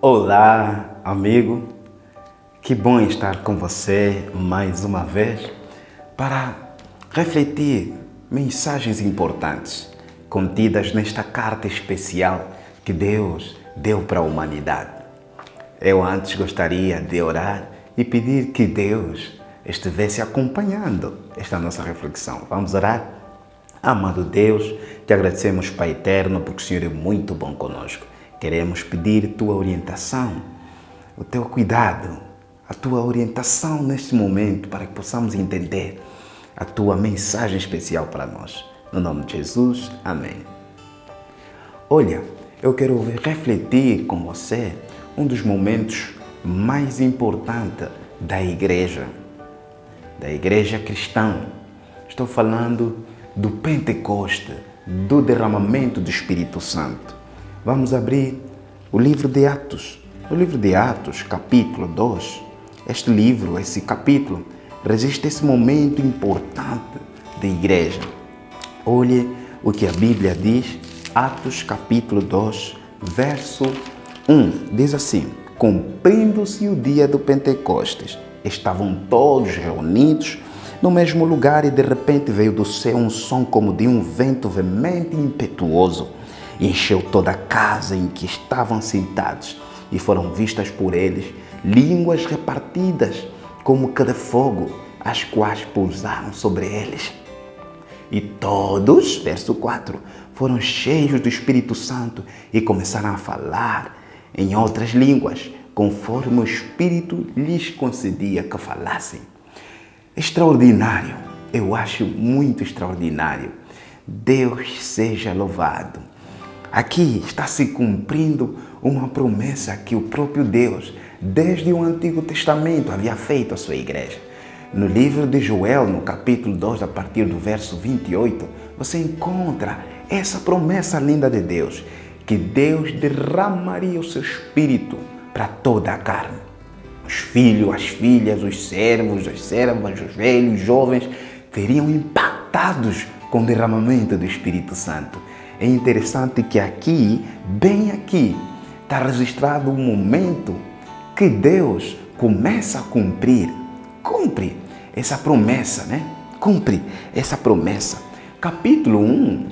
Olá, amigo. Que bom estar com você mais uma vez para refletir mensagens importantes contidas nesta carta especial que Deus deu para a humanidade. Eu antes gostaria de orar e pedir que Deus estivesse acompanhando esta nossa reflexão. Vamos orar? Amado Deus, te agradecemos, Pai eterno, porque o Senhor é muito bom conosco. Queremos pedir tua orientação, o teu cuidado, a tua orientação neste momento para que possamos entender a tua mensagem especial para nós. No nome de Jesus, amém. Olha, eu quero refletir com você um dos momentos mais importantes da igreja cristã. Estou falando do Pentecoste, do derramamento do Espírito Santo. Vamos abrir o livro de Atos. O livro de Atos, capítulo 2. Esse capítulo, registra esse momento importante da igreja. Olhe o que a Bíblia diz, Atos, capítulo 2, verso 1. Diz assim: cumprindo-se o dia do Pentecostes, estavam todos reunidos no mesmo lugar e de repente veio do céu um som como de um vento veemente e impetuoso. Encheu toda a casa em que estavam sentados e foram vistas por eles línguas repartidas como que de fogo, as quais pousaram sobre eles. E todos, verso 4, foram cheios do Espírito Santo e começaram a falar em outras línguas, conforme o Espírito lhes concedia que falassem. Extraordinário, eu acho muito extraordinário. Deus seja louvado. Aqui está se cumprindo uma promessa que o próprio Deus, desde o Antigo Testamento, havia feito à sua igreja. No livro de Joel, no capítulo 2, a partir do verso 28, você encontra essa promessa linda de Deus, que Deus derramaria o seu Espírito para toda a carne. Os filhos, as filhas, os servos, as servas, os velhos, os jovens, seriam impactados com o derramamento do Espírito Santo. É interessante que aqui, bem aqui, está registrado um momento que Deus começa a cumpre essa promessa, né? Cumpre essa promessa. Capítulo 1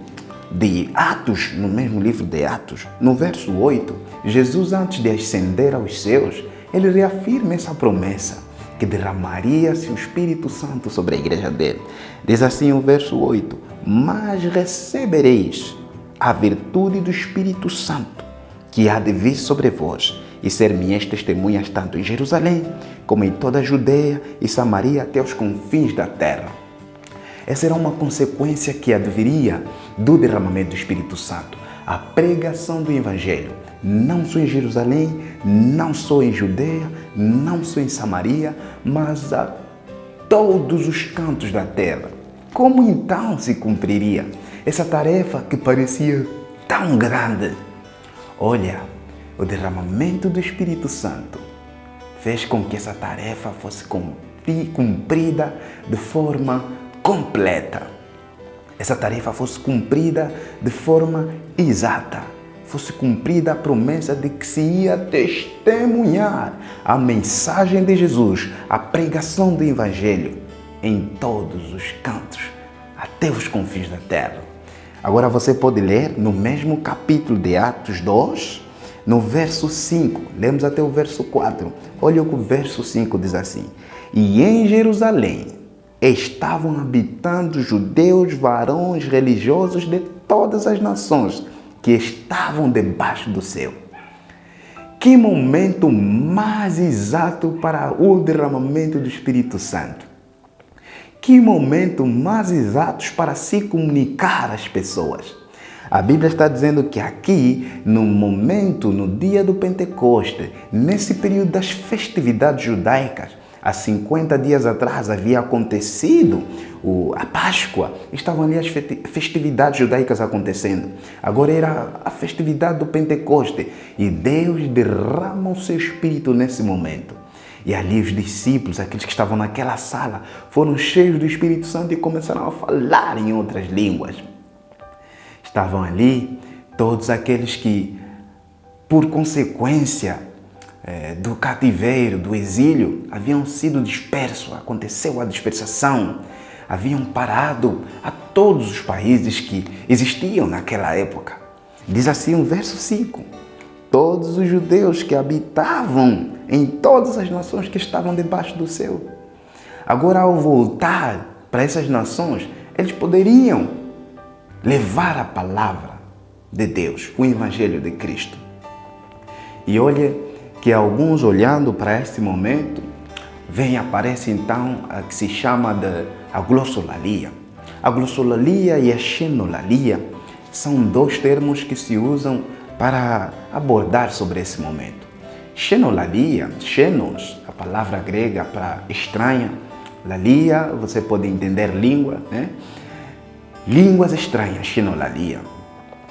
de Atos, no mesmo livro de Atos, no verso 8, Jesus, antes de ascender aos céus, ele reafirma essa promessa, que derramaria seu Espírito Santo sobre a igreja dele. Diz assim o verso 8: mas recebereis a virtude do Espírito Santo, que há de vir sobre vós, e ser minhas testemunhas tanto em Jerusalém, como em toda a Judeia e Samaria até os confins da terra. Essa era uma consequência que adviria do derramamento do Espírito Santo, a pregação do Evangelho, não só em Jerusalém, não só em Judeia, não só em Samaria, mas a todos os cantos da terra. Como então se cumpriria essa tarefa que parecia tão grande? Olha, o derramamento do Espírito Santo fez com que essa tarefa fosse cumprida de forma completa. Essa tarefa fosse cumprida de forma exata. Fosse cumprida a promessa de que se ia testemunhar a mensagem de Jesus, a pregação do Evangelho em todos os cantos, até os confins da terra. Agora você pode ler no mesmo capítulo de Atos 2, no verso 5, lemos até o verso 4. Olha o que o verso 5 diz assim: e em Jerusalém estavam habitando judeus, varões religiosos de todas as nações que estavam debaixo do céu. Que momento mais exato para o derramamento do Espírito Santo. Que momento mais exato para se comunicar às pessoas. A Bíblia está dizendo que aqui, no dia do Pentecoste, nesse período das festividades judaicas, há 50 dias atrás havia acontecido a Páscoa, estavam ali as festividades judaicas acontecendo. Agora era a festividade do Pentecoste e Deus derrama o seu Espírito nesse momento. E ali os discípulos, aqueles que estavam naquela sala, foram cheios do Espírito Santo e começaram a falar em outras línguas. Estavam ali todos aqueles que, por consequência do cativeiro, do exílio, haviam sido dispersos, aconteceu a dispersação, haviam parado a todos os países que existiam naquela época. Diz assim o verso 5, todos os judeus que habitavam em todas as nações que estavam debaixo do céu. Agora, ao voltar para essas nações, eles poderiam levar a palavra de Deus, o Evangelho de Cristo. E olha que alguns, olhando para este momento, aparece então a que se chama de a glossolalia. A glossolalia e a xenolalia são dois termos que se usam para abordar sobre esse momento. Xenolalia, xenos, a palavra grega para estranha, lalia, você pode entender língua, né? Línguas estranhas, xenolalia.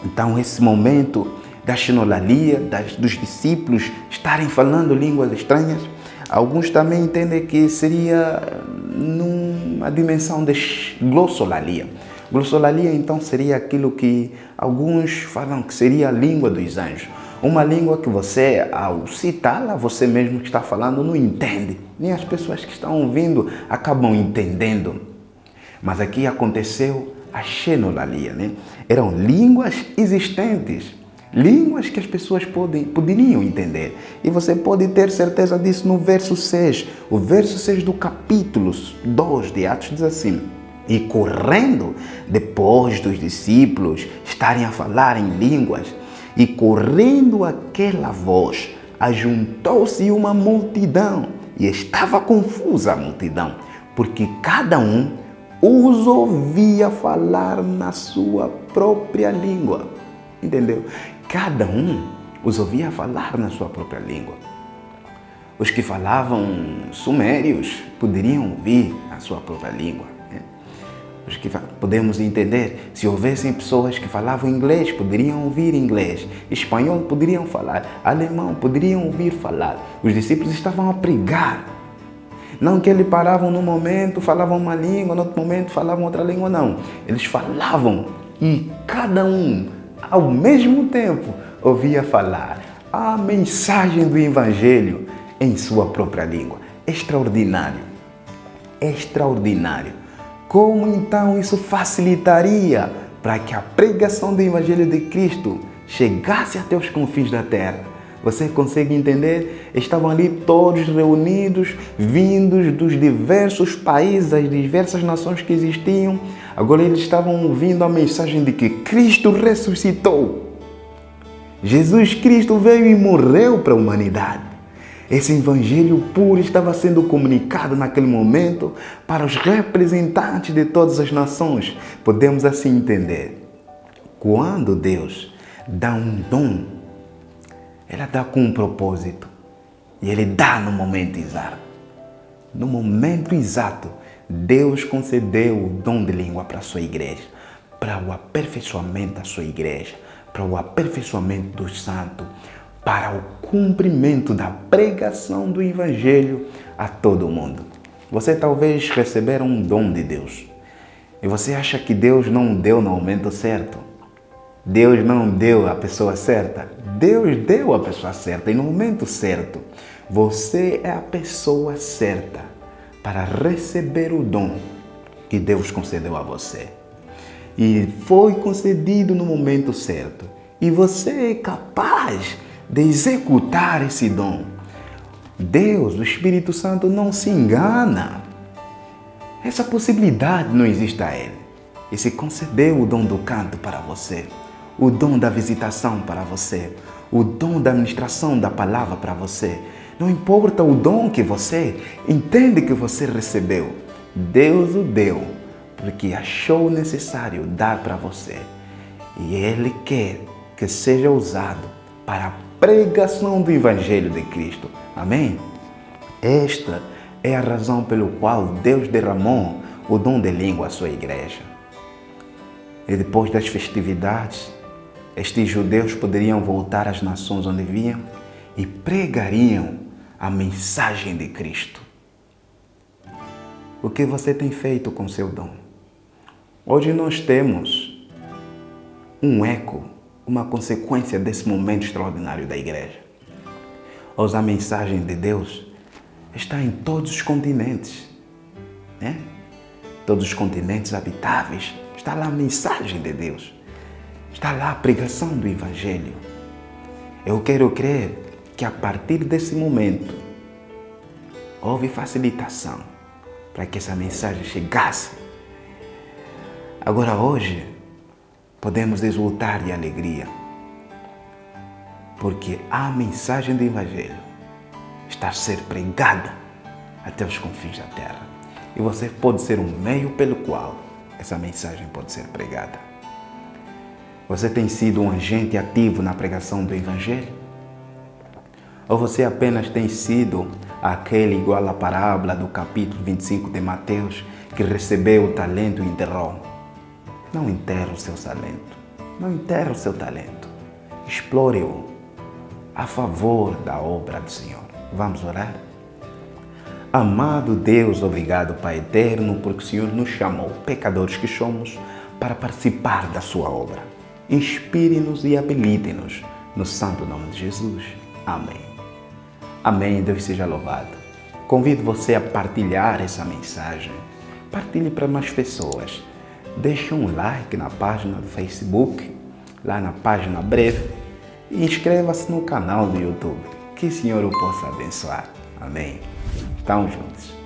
Então, esse momento da xenolalia, dos discípulos estarem falando línguas estranhas, alguns também entendem que seria numa dimensão de glossolalia. Glossolalia, então, seria aquilo que alguns falam que seria a língua dos anjos. Uma língua que você, ao citá-la, você mesmo que está falando, não entende. Nem as pessoas que estão ouvindo acabam entendendo. Mas aqui aconteceu a xenolalia, né? Eram línguas existentes, línguas que as pessoas poderiam entender. E você pode ter certeza disso no verso 6. O verso 6 do capítulo 2 de Atos diz assim: e correndo, depois dos discípulos estarem a falar em línguas, e correndo aquela voz, ajuntou-se uma multidão, e estava confusa a multidão, porque cada um os ouvia falar na sua própria língua. Entendeu? Cada um os ouvia falar na sua própria língua. Os que falavam sumérios poderiam ouvir a sua própria língua. Né? Os que podemos entender, se houvessem pessoas que falavam inglês, poderiam ouvir inglês. Espanhol, poderiam falar. Alemão, poderiam ouvir falar. Os discípulos estavam a pregar. Não que eles paravam num momento, falavam uma língua, no outro momento falavam outra língua, não. Eles falavam e cada um, ao mesmo tempo, ouvia falar a mensagem do Evangelho em sua própria língua. Extraordinário. Extraordinário. Como então isso facilitaria para que a pregação do Evangelho de Cristo chegasse até os confins da terra? Você consegue entender? Estavam ali todos reunidos, vindos dos diversos países, das diversas nações que existiam. Agora eles estavam ouvindo a mensagem de que Cristo ressuscitou. Jesus Cristo veio e morreu para a humanidade. Esse evangelho puro estava sendo comunicado naquele momento para os representantes de todas as nações. Podemos assim entender. Quando Deus dá um dom, Ele dá com um propósito e Ele dá no momento exato. No momento exato, Deus concedeu o dom de língua para a sua igreja, para o aperfeiçoamento da sua igreja, para o aperfeiçoamento dos santos, para o cumprimento da pregação do Evangelho a todo mundo. Você talvez recebeu um dom de Deus e você acha que Deus não deu no momento certo. Deus não deu a pessoa certa. Deus deu a pessoa certa e no momento certo. Você é a pessoa certa para receber o dom que Deus concedeu a você. E foi concedido no momento certo. E você é capaz de executar esse dom. Deus, o Espírito Santo, não se engana. Essa possibilidade não existe a Ele. E se concedeu o dom do canto para você, o dom da visitação para você, o dom da administração da palavra para você. Não importa o dom que você entende que você recebeu, Deus o deu porque achou necessário dar para você. E Ele quer que seja usado para a pregação do Evangelho de Cristo. Amém? Esta é a razão pelo qual Deus derramou o dom de língua à sua igreja. E depois das festividades, estes judeus poderiam voltar às nações onde vinham e pregariam a mensagem de Cristo. O que você tem feito com seu dom? Hoje nós temos um eco, uma consequência desse momento extraordinário da igreja. Hoje a mensagem de Deus está em todos os continentes, né? Todos os continentes habitáveis. Está lá a mensagem de Deus. Está lá a pregação do Evangelho. Eu quero crer que a partir desse momento houve facilitação para que essa mensagem chegasse. Agora hoje podemos exultar de alegria, porque a mensagem do Evangelho está a ser pregada até os confins da terra. E você pode ser um meio pelo qual essa mensagem pode ser pregada. Você tem sido um agente ativo na pregação do Evangelho? Ou você apenas tem sido aquele igual à parábola do capítulo 25 de Mateus que recebeu o talento e enterrou? Não enterre o seu talento. Não enterre o seu talento. Explore-o a favor da obra do Senhor. Vamos orar? Amado Deus, obrigado, Pai eterno, porque o Senhor nos chamou, pecadores que somos, para participar da sua obra. Inspire-nos e habilite-nos no santo nome de Jesus. Amém. Amém. Deus seja louvado. Convido você a partilhar essa mensagem. Partilhe para mais pessoas. Deixe um like na página do Facebook, lá na página breve, e inscreva-se no canal do YouTube. Que o Senhor o possa abençoar. Amém. Estamos juntos.